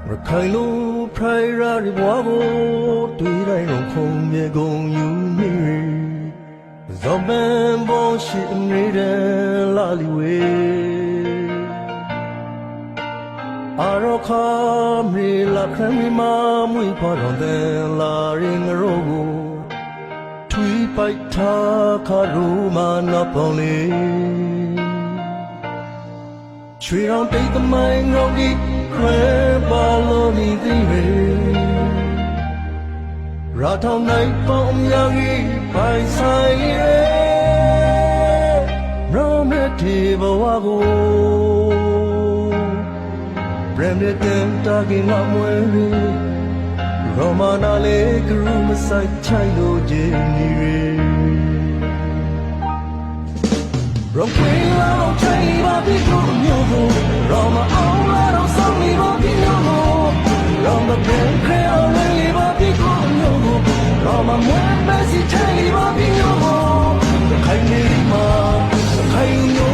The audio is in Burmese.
ခိုင်လိုဖရိုင်ရာဒီဘွားကိုတွေ့တိုင်းတော့ခုံမြေကုန်ယူနေဇော်မန်ဘောရှိနေတဲ့လာလီဝေအာရခါမေလာခမီမာမွေဖော်တော်တဲ့လာရင်ရောကိုထွေးပိုက်ထားခါရူမာနပေါလေးချွေရောင်တိတ်သမိုင်းရောဒီခွဲပါလို့နေသေးတယ်ရာထောင်နိုင်ပေါင်းများကြီးပိုင်ဆိုင်ရဲ့ရောမတီဘဝကိုပရမတန်တာကင်းလာမွေရောမနာလေးကရူမဆိုင်ချိုင်လို့ခြင်းနေရောင်ခွေလာတော့ချိုင်ပါပြီကိုမျိုးကိုရောမအောင်လာတော့ဆောင်းနေပါပြီမျိုးကိုရောမပင်ခဲအောင်လေးပါပြီကိုမျိုးကိုရောမမွေးမစီချိုင်ပါပြီမျိုးကိုခိုင်နေမှာခိုင်